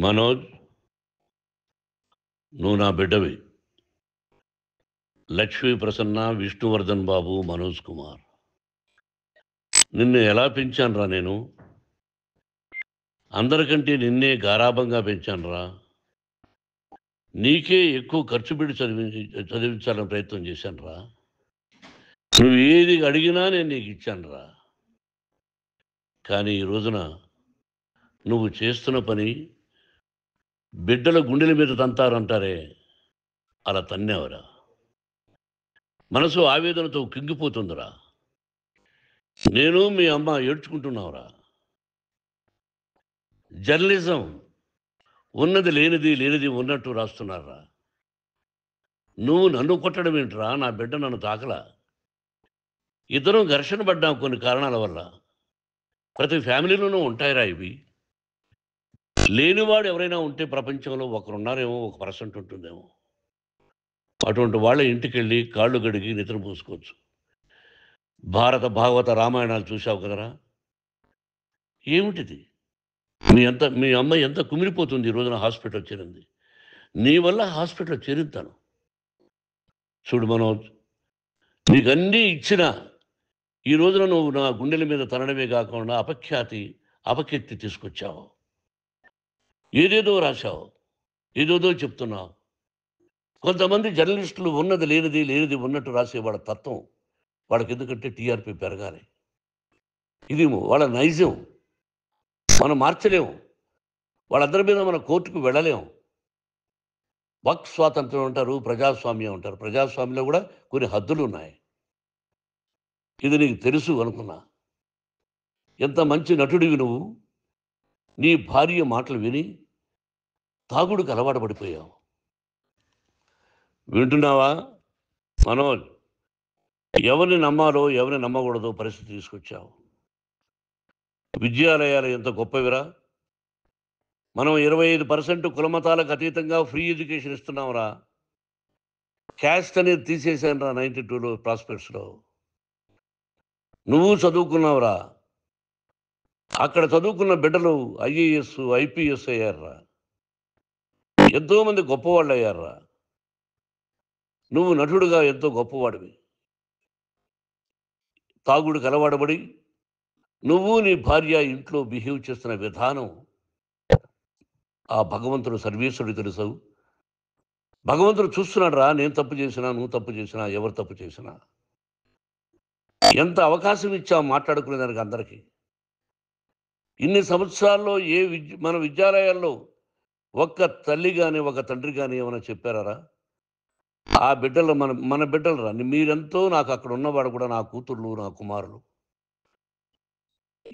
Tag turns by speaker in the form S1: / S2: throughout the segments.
S1: మనోజ్, నువ్వు నా బిడ్డవి. లక్ష్మీ ప్రసన్న, విష్ణువర్ధన్ బాబు, మనోజ్ కుమార్. నిన్ను ఎలా పెంచానురా నేను? అందరికంటే నిన్నే గారాబంగా పెంచానురా. నీకే ఎక్కువ ఖర్చు పెట్టి చదివించాలని ప్రయత్నం చేశానురా. నువ్వు ఏది అడిగినా నేను నీకు ఇచ్చానురా. కానీ ఈ రోజున నువ్వు చేస్తున్న పని బిడ్డల గుండెల మీద తంతారంటారే, అలా తన్నేవరా. మనసు ఆవేదనతో కింగిపోతుందిరా. నేను మీ అమ్మ ఏడ్చుకుంటున్నావురా. జర్నలిజం ఉన్నది లేనిది, లేనిది ఉన్నట్టు రాస్తున్నారా. నువ్వు నన్ను కొట్టడం ఏంట్రా? నా బిడ్డ నన్ను తాకలా. ఇద్దరం ఘర్షణ పడ్డాం కొన్ని కారణాల వల్ల. ప్రతి ఫ్యామిలీలోనూ ఉంటాయిరా ఇవి. లేనివాడు ఎవరైనా ఉంటే ప్రపంచంలో ఒకరున్నారేమో, 1% ఉంటుందేమో. అటువంటి వాళ్ళ ఇంటికి వెళ్ళి కాళ్ళు గడిగి నిద్ర పూసుకోవచ్చు. భారత భాగవత రామాయణాలు చూశావు కదరా. ఏమిటిది? మీ అమ్మ ఎంత కుమిలిపోతుంది ఈ రోజున హాస్పిటల్ చేరింది. నీ వల్ల హాస్పిటల్ చేరుతాను. చూడు మనోజ్, నీకు అన్నీ ఇచ్చిన ఈ రోజున నువ్వు నా గుండెల మీద తనడమే కాకుండా అపకీర్తి తీసుకొచ్చావు. ఏదేదో రాశావు, ఏదేదో చెప్తున్నావు. కొంతమంది జర్నలిస్టులు ఉన్నది లేనిది, లేనిది ఉన్నట్టు రాసేవాళ్ళ తత్వం వాళ్ళకి. ఎందుకంటే టీఆర్పీ పెరగాలి. ఇది వాళ్ళ నైజం. మనం మార్చలేము. వాళ్ళందరి మీద మన కోర్టుకు వెళ్ళలేము. వాక్ స్వాతంత్రం అంటారు, ప్రజాస్వామ్యం అంటారు. ప్రజాస్వామ్యంలో కూడా కొన్ని హద్దులు ఉన్నాయి. ఇది నీకు తెలుసు అనుకున్నా. ఎంత మంచి నటుడివి నువ్వు. నీ భార్య మాటలు విని తాగుడికి అలవాటు పడిపోయావు. వింటున్నావా మనోజ్? ఎవరిని నమ్మాలో ఎవరిని నమ్మకూడదో పరిస్థితి తీసుకొచ్చావు. విద్యాలయాలు ఎంత గొప్పవిరా. మనం 25% కులమతాలకు అతీతంగా ఫ్రీ ఎడ్యుకేషన్ ఇస్తున్నాంరా. క్యాస్ట్ అనేది తీసేశానురా 92లో ప్రాస్పెక్ట్స్లో. నువ్వు చదువుకున్నావురా. అక్కడ చదువుకున్న బిడ్డలు IAS, IPS అయ్యారా. ఎంతోమంది గొప్పవాళ్ళు అయ్యారా. నువ్వు నటుడుగా ఎంతో గొప్పవాడివి. తాగుడికి అలవాడబడి నువ్వు నీ భార్య ఇంట్లో బిహేవ్ చేస్తున్న విధానం ఆ భగవంతుడు సర్వేశ్వరుడు తెలుసు. భగవంతుడు చూస్తున్నాడు రా. నేను తప్పు చేసినా, నువ్వు తప్పు చేసినా, ఎవరు తప్పు చేసినా. ఎంత అవకాశం ఇచ్చావు మాట్లాడుకునేదానికి అందరికీ. ఇన్ని సంవత్సరాల్లో మన విద్యాలయాల్లో ఒక్క తల్లి కానీ ఒక తండ్రి కానీ ఏమైనా చెప్పారా? ఆ బిడ్డలు మన బిడ్డలు రా. మీరెంతో నాకు అక్కడ ఉన్నవాడు కూడా నా కూతుర్లు, నా కుమారులు.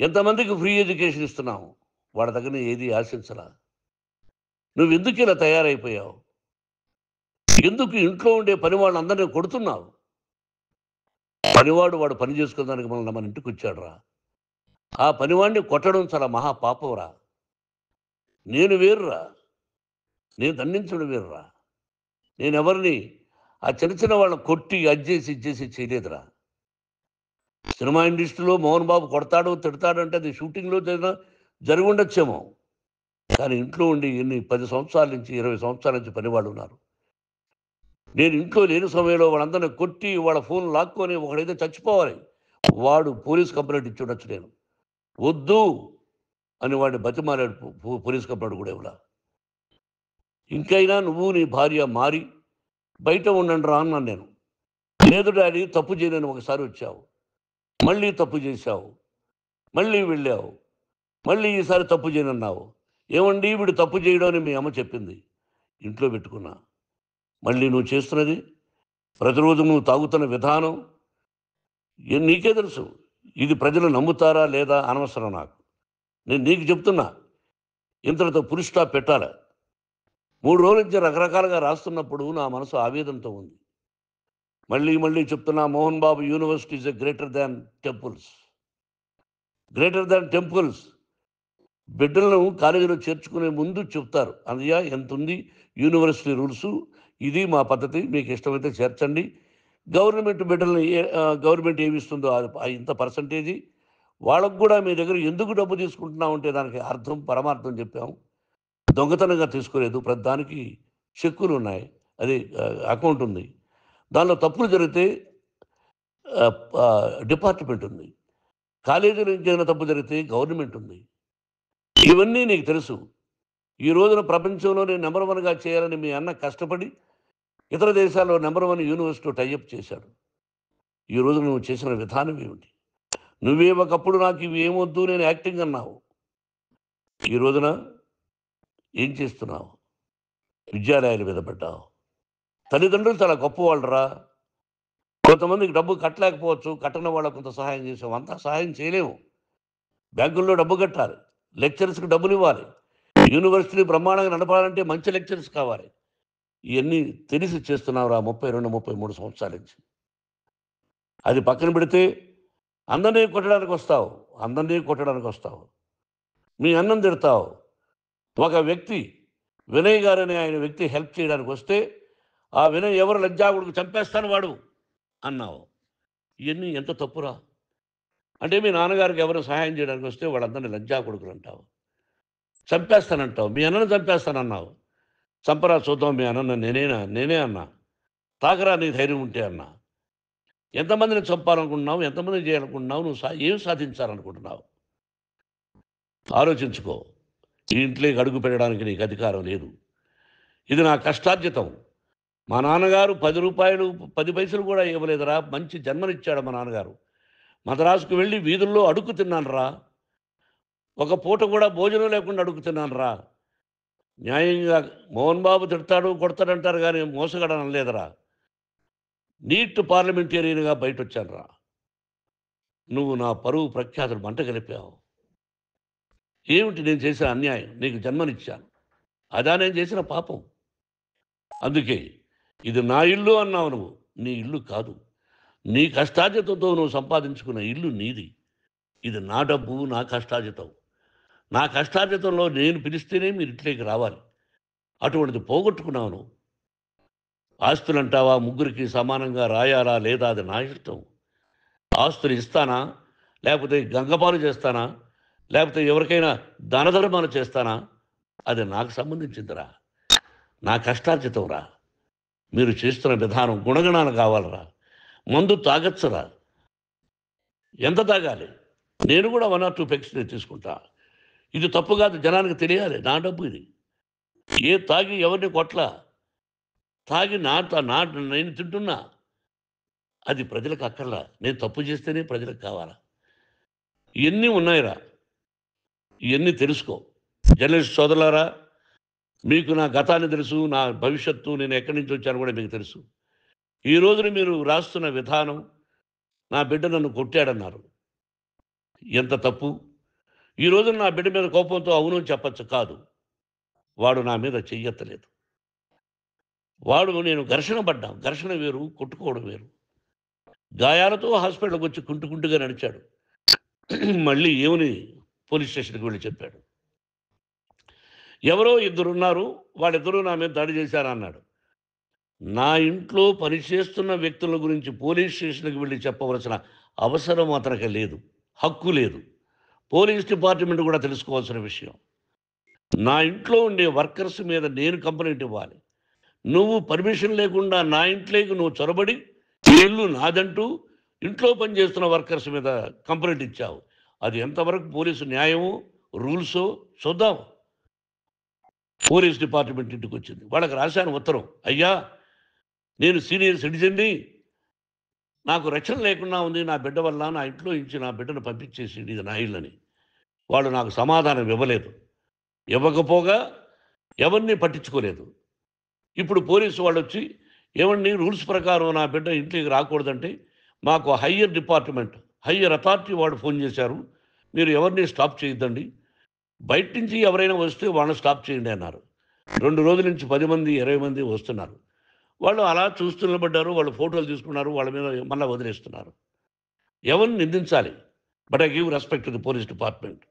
S1: ఎంతమందికి ఫ్రీ ఎడ్యుకేషన్ ఇస్తున్నావు. వాడి దగ్గర ఏది ఆశించరా. నువ్వు ఎందుకు ఇలా తయారైపోయావు? ఎందుకు ఇంట్లో ఉండే పని వాళ్ళందరినీ కొడుతున్నావు? వాడు పని చేసుకోవడానికి మన ఇంటికి వచ్చాడు రా. ఆ పనివాడిని కొట్టడం చాలా మహాపాపంరా. నేను వేరురా. నేను దండించడం వేరురా. నేను ఎవరిని ఆ చిన్న చిన్న వాళ్ళని కొట్టి ఇచ్చేసి చేయలేదురా. సినిమా ఇండస్ట్రీలో మోహన్ బాబు కొడతాడు, తిడతాడు అంటే అది షూటింగ్లో జరిగి ఉండొచ్చేమో. కానీ ఇంట్లో ఉండి 10 సంవత్సరాల నుంచి 20 సంవత్సరాల నుంచి పనివాళ్ళు ఉన్నారు. నేను ఇంట్లో లేని సమయంలో వాళ్ళందరినీ కొట్టి వాళ్ళ ఫోన్ లాక్కొని ఒకడైతే చచ్చిపోవాలి. వాడు పోలీస్ కంప్లైంట్ ఇచ్చి ఉండొచ్చు. నేను వద్దు అని వాడిని బతిమాలాడు. పోలీస్ కంప్లైంట్ కూడా ఇవ్వలా. ఇంకైనా నువ్వు నీ భార్య మారి బయట ఉండండి రా అన్నాను నేను. లేదు డాడీ, తప్పు చేయలేని ఒకసారి వచ్చావు, మళ్ళీ తప్పు చేశావు, మళ్ళీ వెళ్ళావు, మళ్ళీ ఈసారి తప్పు చేయనన్నావు. ఏమండి వీడు తప్పు చేయడం అని మీ అమ్మ చెప్పింది. ఇంట్లో పెట్టుకున్నా. మళ్ళీ నువ్వు చేస్తున్నది, ప్రతిరోజు నువ్వు తాగుతున్న విధానం నీకే తెలుసు. ఇది ప్రజలు నమ్ముతారా లేదా అనవసరం నాకు. నేను నీకు చెప్తున్నా, ఇంతటితో పులి స్టాప్ పెట్టాలి. 3 రోజుల నుంచి రకరకాలుగా రాస్తున్నప్పుడు నా మనసు ఆవేదనతో ఉంది. మళ్ళీ చెప్తున్నా, Mohan Babu university is greater than temples. Greater than temples. బిడ్డలను కాలేజీలో చేర్చుకునే ముందు చెప్తారు, అన్నయ్య ఎంత ఉంది యూనివర్సిటీ రూల్సు, ఇది మా పద్ధతి, మీకు ఇష్టమైతే చేర్చండి. గవర్నమెంట్ బిడ్డలని గవర్నమెంట్ ఏమి ఇస్తుందో ఇంత పర్సంటేజీ, వాళ్ళకు కూడా మీ దగ్గర ఎందుకు డబ్బు తీసుకుంటున్నామంటే దానికి అర్థం పరమార్థం చెప్పాము. దొంగతనంగా తీసుకోలేదు. ప్రతిదానికి చెక్కులు ఉన్నాయి. అది అకౌంట్ ఉంది. దానిలో తప్పులు జరిగితే డిపార్ట్‌మెంట్ ఉంది. కాలేజీలో ఇంకేమైనా తప్పు జరిగితే గవర్నమెంట్ ఉంది. ఇవన్నీ నీకు తెలుసు. ఈ రోజున ప్రపంచంలోనే నంబర్ 1గా చేయాలని మీ అన్న కష్టపడి ఇతర దేశాల్లో నంబర్ 1 యూనివర్సిటీతో టై అప్ చేశాడు. ఈ రోజు నువ్వు చేసిన విధానం ఏమిటి? నువ్వే ఒకప్పుడు నాకు ఇవి ఏమొద్దు నేను యాక్టింగ్ అన్నావు. ఈ రోజున ఏం చేస్తున్నావు? విద్యాలయాల మీద పడ్డావు. తల్లిదండ్రులు చాలా గొప్పవాళ్ళురా. కొంతమందికి డబ్బు కట్టలేకపోవచ్చు. కట్టని వాళ్ళకు కొంత సహాయం చేసాం. అంతా సహాయం చేయలేము. బ్యాంకుల్లో డబ్బు కట్టాలి. లెక్చరర్స్‌కి డబ్బులివ్వాలి. యూనివర్సిటీ బ్రహ్మాండంగా నడపాలంటే మంచి లెక్చరర్స్ కావాలి. ఇయన్నీ తెలిసి చేస్తున్నావురా 32, 33 సంవత్సరాల నుంచి. అది పక్కన పెడితే అందరినీ కొట్టడానికొస్తావు. అందరినీ కొట్టడానికొస్తావు. మీ అన్నని తిడతావు. ఒక వ్యక్తి వినయ్ గారనే ఆయన వ్యక్తి హెల్ప్ చేయడానికొస్తే, ఆ వినయ్ ఎవరు లంజాకొడుకు చంపేస్తాను వాడు అన్నావు. ఇయన్నీ ఎంత తప్పురా? అంటే మీ నాన్నగారికి ఎవరు సహాయం చేయడానికొస్తే వాళ్ళందరినీ లంజాకొడుకులు అంటావు. చంపేస్తానంటావు. మీ అన్నని చంపేస్తానన్నావు. చంపరా చూద్దాం మీ అన్నని నేనే అన్నా. తాకరా నీ ధైర్యం ఉంటే అన్నా. ఎంతమందిని చంపాలనుకుంటున్నావు? ఎంతమందిని చేయాలనుకుంటున్నావు? నువ్వు ఏం సాధించాలనుకుంటున్నావు? ఆలోచించుకో. ఈ ఇంట్లోకి అడుగు పెట్టడానికి నీకు అధికారం లేదు. ఇది నా కష్టార్జితం. మా నాన్నగారు రూ. 10 పైసలు కూడా ఇవ్వలేదురా. మంచి జన్మనిచ్చాడు మా నాన్నగారు. మద్రాసుకు వెళ్ళి వీధుల్లో అడుక్కు తిన్నానురా. ఒక పూట కూడా భోజనం లేకుండా అడుక్కు తిన్నానురా. న్యాయంగా మోహన్ బాబు తిడతాడు, కొడతాడంటారు కానీ మోసగాడని అనలేదురా. నీట్ పార్లమెంటేరియన్‌గా బయటొచ్చానురా. నువ్వు నా పరువు ప్రఖ్యాతులు మంట కలిపావు. ఏమిటి నేను చేసిన అన్యాయం? నీకు జన్మనిచ్చాను. అదా నేను చేసిన పాపం? అందుకే ఇది నా ఇల్లు అన్నావు నువ్వు. నీ ఇల్లు కాదు. నీ కష్టార్జితంతో నువ్వు సంపాదించుకున్న ఇల్లు నీది. ఇది నా డబ్బు, నా కష్టార్జితం. నా కష్టార్జితంలో నేను పిలిస్తేనే మీరు ఇంట్లోకి రావాలి. అటువంటిది పోగొట్టుకున్నావు నువ్వు. ఆస్తులంటావా ముగ్గురికి సమానంగా రాయాలా లేదా అది నా ఇష్టం. ఆస్తులు ఇస్తానా? లేకపోతే గంగపాలు చేస్తానా? లేకపోతే ఎవరికైనా దానధర్మాలు చేస్తానా? అది నాకు సంబంధించిందిరా. నా కష్టార్జితం రా. మీరు చేస్తున్న విధానం గుణగణాలు కావాలరా. మందు తాగొచ్చురా. ఎంత తాగాలి? నేను కూడా 1 or 2 పెగ్స్ నేను తీసుకుంటా. ఇది తప్పు కాదు, జనానికి తెలియాలి. నా డబ్బు ఇది. తాగి ఎవరిని కొట్లా. తాగి నేను తింటున్నా. అది ప్రజలకు అక్కర్లా. నేను తప్పు చేస్తేనే ప్రజలకు కావాలా. ఇవన్నీ ఉన్నాయిరా. ఇవన్నీ తెలుసుకో. జర్నలిస్ట్ సోదరులారా, మీకు నా గతాన్ని తెలుసు, నా భవిష్యత్తు, నేను ఎక్కడి నుంచి వచ్చానో కూడా మీకు తెలుసు. ఈ రోజున మీరు రాస్తున్న విధానం, నా బిడ్డ నన్ను కొట్టాడన్నారు. ఎంత తప్పు! ఈ రోజున నా బిడ్డ మీద కోపంతో అవును అని చెప్పచ్చు. కాదు. వాడు నా మీద చెయ్యెత్తలేదు. నేను ఘర్షణ పడ్డాం. ఘర్షణ వేరు, కొట్టుకోవడం వేరు. గాయాలతో హాస్పిటల్‌కి వచ్చి కుంటుకుంటుగా నడిచాడు. మళ్ళీ ఏమని పోలీస్ స్టేషన్‌కి వెళ్ళి చెప్పాడు. ఎవరో ఇద్దరున్నారు. వాళ్ళిద్దరూ నా మీద దాడి చేశారన్నాడు. నా ఇంట్లో పనిచేస్తున్న వ్యక్తుల గురించి పోలీస్ స్టేషన్‌కి వెళ్ళి చెప్పవలసిన అవసరం అతనికి లేదు. హక్కు లేదు. పోలీస్ డిపార్ట్మెంట్ కూడా తెలుసుకోవాల్సిన విషయం. నా ఇంట్లో ఉండే వర్కర్స్ మీద నేను కంప్లెయింట్ ఇవ్వాలి. నువ్వు పర్మిషన్ లేకుండా నా ఇంట్లోకి నువ్వు చొరబడి ఈ ఇల్లు నాదంటూ ఇంట్లో పనిచేస్తున్న వర్కర్స్ మీద కంప్లెయింట్ ఇచ్చావు. అది ఎంతవరకు పోలీసు న్యాయమో, రూల్సో చూద్దాం. పోలీస్ డిపార్ట్మెంట్ ఇంటికి వచ్చింది. వాళ్ళకి రాశాను ఉత్తరం. అయ్యా, నేను సీనియర్ సిటిజన్ని. నాకు రక్షణ లేకుండా ఉంది. నా బిడ్డ వల్ల నా ఇంట్లో నుంచి నా బిడ్డను పంపించేసింది. ఇది నా ఇల్లని. వాళ్ళు నాకు సమాధానం ఇవ్వలేదు. ఇవ్వకపోగా ఎవరిని పట్టించుకోలేదు. ఇప్పుడు పోలీసు వాళ్ళొచ్చి ఏమండి రూల్స్ ప్రకారం నా బిడ్డ ఇంట్లోకి రాకూడదంటే మాకు హయ్యర్ డిపార్ట్మెంట్, హయ్యర్ అథారిటీ వాళ్ళు ఫోన్ చేశారు. మీరు ఎవరిని స్టాప్ చేయొద్దండి. బయట నుంచి ఎవరైనా వస్తే వాళ్ళని స్టాప్ చేయండి అన్నారు. 2 రోజుల నుంచి 10 మంది, 20 మంది వస్తున్నారు. వాళ్ళు అలా చూస్తూ నిలబడ్డారు. వాళ్ళు ఫోటోలు తీసుకున్నారు. వాళ్ళ మీద మళ్ళా వదిలేస్తున్నారు. ఎవరిని నిందించాలి? But I give respect to the police department.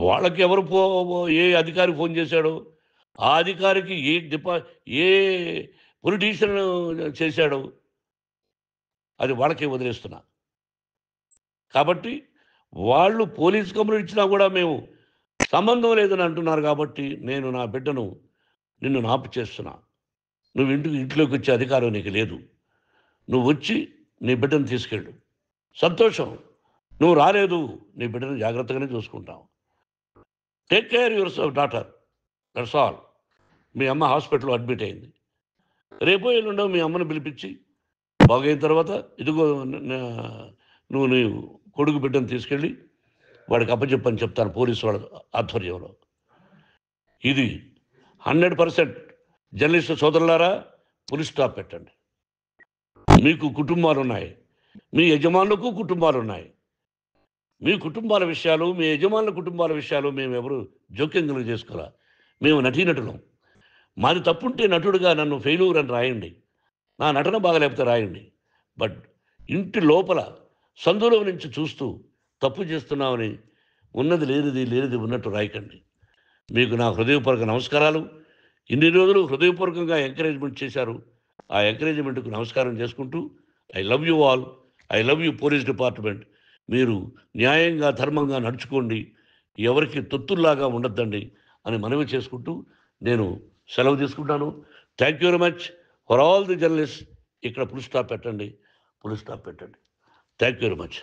S1: వాళ్ళకి ఎవరు ఏ అధికారి ఫోన్ చేశాడో, ఆ అధికారికి ఏ పొలిటీషియన్ చేశాడో అది వాళ్ళకే వదిలేస్తున్నా. కాబట్టి వాళ్ళు పోలీస్ కంప్లెయింట్ ఇచ్చినా కూడా మేము సంబంధం లేదని అంటున్నారు కాబట్టి నేను నా బిడ్డను నిన్ను నాపు చేస్తున్నా. నువ్వు ఇంట్లోకి వచ్చే అధికారం నీకు లేదు. నువ్వు వచ్చి నీ బిడ్డను తీసుకెళ్ళు. సంతోషం. నువ్వు రాలేదు, నీ బిడ్డను జాగ్రత్తగానే చూసుకుంటావు. Take care your daughter, that's all. మీ అమ్మ హాస్పిటల్లో అడ్మిట్ అయింది. రేపో ఎల్లుండో మీ అమ్మను పిలిపించి బాగైన తర్వాత ఇదిగో నువ్వు నీ కొడుకు బిడ్డను తీసుకెళ్ళి వాడికి అప్పచెప్పని చెప్తాను పోలీసు వాళ్ళ ఆధ్వర్యంలో. ఇది 100% జర్నలిస్టు సోదరులారా, ఫుల్ స్టాప్ పెట్టండి. మీకు కుటుంబాలు ఉన్నాయి, మీ యజమానులకు కుటుంబాలు ఉన్నాయి. మీ కుటుంబాల విషయాలు, మీ యజమానుల కుటుంబాల విషయాలు మేము ఎవరు జోక్యం చేసుకోరా. మేము నటీనటులం. మాది తప్పుంటే నటుడుగా నన్ను ఫెయిల్యూర్ అని రాయండి, నా నటన బాగలేకపోతే రాయండి. బట్ ఇంటి లోపల సందులో నుంచి చూస్తూ తప్పు చేస్తున్నామని ఉన్నది లేనిది లేనిది ఉన్నట్టు రాయకండి. మీకు నా హృదయపూర్వక నమస్కారాలు. ఇన్ని రోజులు హృదయపూర్వకంగా ఎంకరేజ్మెంట్ చేశారు. ఆ ఎంకరేజ్మెంట్కు నమస్కారం చేసుకుంటూ I love you all. I love you police department. మీరు న్యాయంగా ధర్మంగా నడుచుకోండి, ఎవరికి తొత్తుల్లాగా ఉండొద్దండి అని మనవి చేసుకుంటూ నేను సెలవు తీసుకుంటాను. Thank you very much for all the journalist. ఇక్కడ ఫుల్ స్టాప్ పెట్టండి, ఫుల్ స్టాప్ పెట్టండి. Thank you very much.